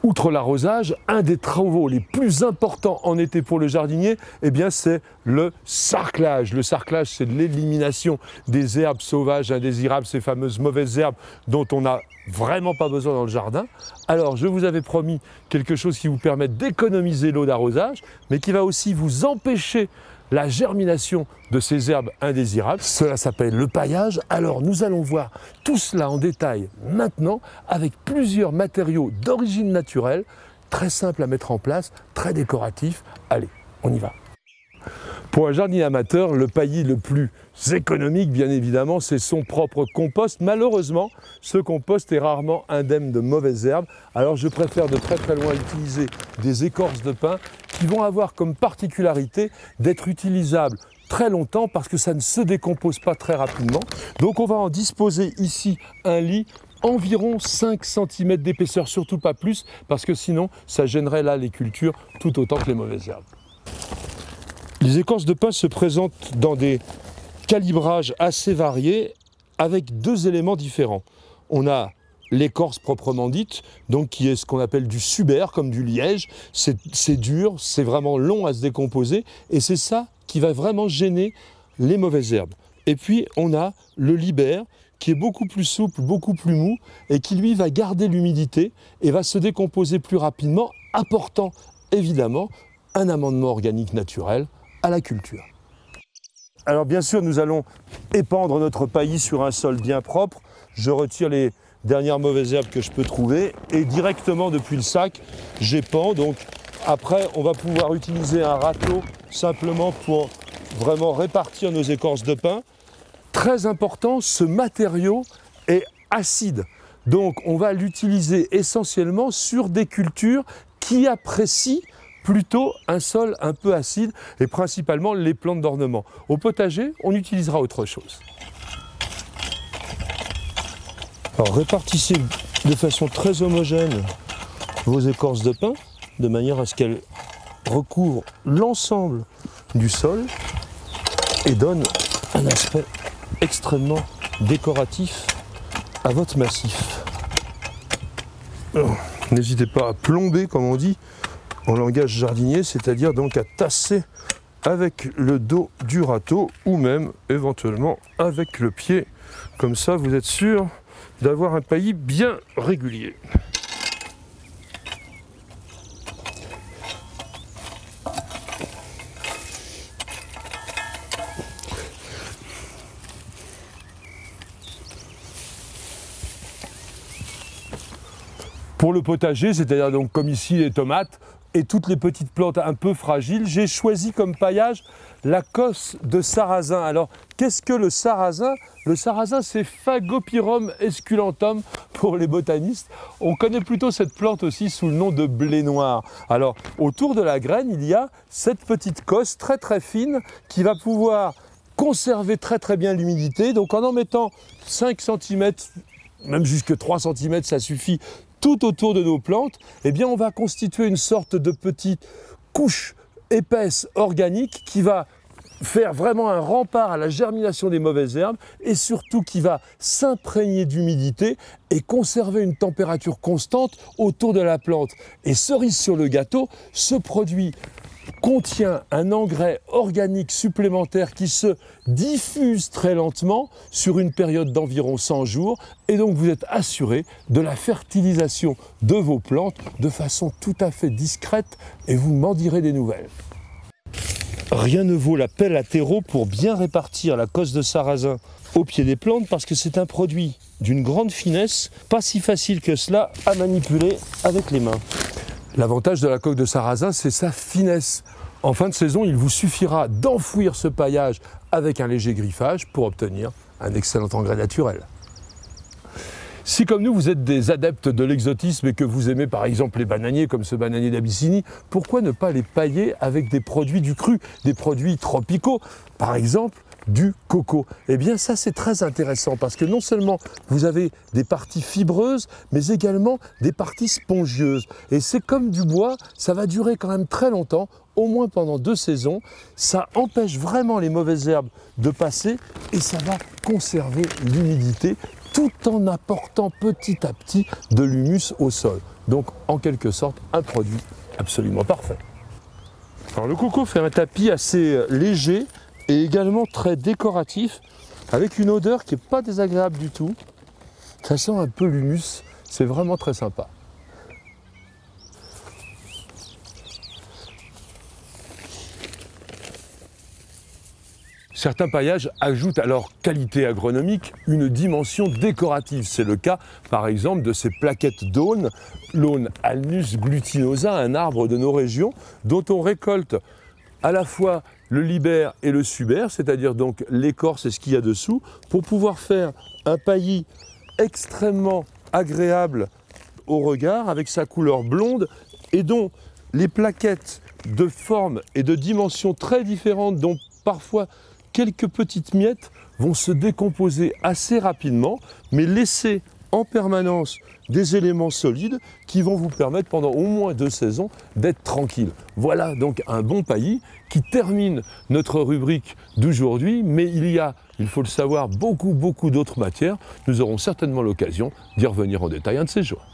Outre l'arrosage, un des travaux les plus importants en été pour le jardinier, eh bien c'est le sarclage. Le sarclage, c'est l'élimination des herbes sauvages indésirables, ces fameuses mauvaises herbes dont on n'a vraiment pas besoin dans le jardin. Alors, je vous avais promis quelque chose qui vous permet d'économiser l'eau d'arrosage, mais qui va aussi vous empêcher la germination de ces herbes indésirables. Cela s'appelle le paillage. Alors nous allons voir tout cela en détail maintenant avec plusieurs matériaux d'origine naturelle, très simples à mettre en place, très décoratifs. Allez, on y va. Pour un jardinier amateur, le paillis le plus économique, bien évidemment, c'est son propre compost. Malheureusement, ce compost est rarement indemne de mauvaises herbes. Alors je préfère de très très loin utiliser des écorces de pin qui vont avoir comme particularité d'être utilisables très longtemps parce que ça ne se décompose pas très rapidement. Donc on va en disposer ici un lit environ 5 cm d'épaisseur, surtout pas plus, parce que sinon ça gênerait là les cultures tout autant que les mauvaises herbes. Les écorces de pin se présentent dans des calibrages assez variés avec deux éléments différents. On a l'écorce proprement dite, donc qui est ce qu'on appelle du suber, comme du liège. C'est dur, c'est vraiment long à se décomposer et c'est ça qui va vraiment gêner les mauvaises herbes. Et puis on a le liber qui est beaucoup plus souple, beaucoup plus mou et qui lui va garder l'humidité et va se décomposer plus rapidement, apportant évidemment un amendement organique naturel à la culture. Alors bien sûr, nous allons épandre notre paillis sur un sol bien propre. Je retire les dernières mauvaises herbes que je peux trouver et directement depuis le sac, j'épand. Donc après, on va pouvoir utiliser un râteau simplement pour vraiment répartir nos écorces de pin. Très important, ce matériau est acide. Donc on va l'utiliser essentiellement sur des cultures qui apprécient plutôt un sol un peu acide et principalement les plantes d'ornement. Au potager, on utilisera autre chose. Alors répartissez de façon très homogène vos écorces de pin de manière à ce qu'elles recouvrent l'ensemble du sol et donnent un aspect extrêmement décoratif à votre massif. N'hésitez pas à plomber, comme on dit, en langage jardinier, c'est-à-dire donc à tasser avec le dos du râteau ou même éventuellement avec le pied. Comme ça, vous êtes sûr d'avoir un paillis bien régulier. Pour le potager, c'est-à-dire donc comme ici les tomates et toutes les petites plantes un peu fragiles, j'ai choisi comme paillage la cosse de sarrasin. Alors, qu'est-ce que le sarrasin? Le sarrasin, c'est Phagopyrum esculentum pour les botanistes. On connaît plutôt cette plante aussi sous le nom de blé noir. Alors, autour de la graine, il y a cette petite cosse très très fine qui va pouvoir conserver très très bien l'humidité. Donc, en mettant 5 cm, même jusque 3 cm, ça suffit, tout autour de nos plantes, eh bien on va constituer une sorte de petite couche épaisse organique qui va faire vraiment un rempart à la germination des mauvaises herbes et surtout qui va s'imprégner d'humidité et conserver une température constante autour de la plante. Et cerise sur le gâteau, ce produit contient un engrais organique supplémentaire qui se diffuse très lentement sur une période d'environ 100 jours et donc vous êtes assuré de la fertilisation de vos plantes de façon tout à fait discrète et vous m'en direz des nouvelles. Rien ne vaut la pelle à terreau pour bien répartir la cosse de sarrasin au pied des plantes parce que c'est un produit d'une grande finesse, pas si facile que cela à manipuler avec les mains. L'avantage de la coque de sarrasin, c'est sa finesse. En fin de saison, il vous suffira d'enfouir ce paillage avec un léger griffage pour obtenir un excellent engrais naturel. Si comme nous, vous êtes des adeptes de l'exotisme et que vous aimez par exemple les bananiers comme ce bananier d'Abyssinie, pourquoi ne pas les pailler avec des produits du cru, des produits tropicaux, par exemple du coco? Eh bien ça c'est très intéressant parce que non seulement vous avez des parties fibreuses mais également des parties spongieuses et c'est comme du bois, ça va durer quand même très longtemps, au moins pendant 2 saisons, ça empêche vraiment les mauvaises herbes de passer et ça va conserver l'humidité tout en apportant petit à petit de l'humus au sol. Donc en quelque sorte un produit absolument parfait. Alors le coco fait un tapis assez léger et également très décoratif, avec une odeur qui n'est pas désagréable du tout. Ça sent un peu l'humus, c'est vraiment très sympa. Certains paillages ajoutent à leur qualité agronomique une dimension décorative. C'est le cas par exemple de ces plaquettes d'aulne, l'aulne Alnus glutinosa, un arbre de nos régions dont on récolte à la fois le libère et le subère, c'est-à-dire donc l'écorce et ce qu'il y a dessous, pour pouvoir faire un paillis extrêmement agréable au regard avec sa couleur blonde et dont les plaquettes de forme et de dimensions très différentes, dont parfois quelques petites miettes vont se décomposer assez rapidement, mais laisser en permanence des éléments solides qui vont vous permettre pendant au moins 2 saisons d'être tranquille. Voilà donc un bon paillis qui termine notre rubrique d'aujourd'hui, mais il faut le savoir, beaucoup d'autres matières. Nous aurons certainement l'occasion d'y revenir en détail un de ces jours.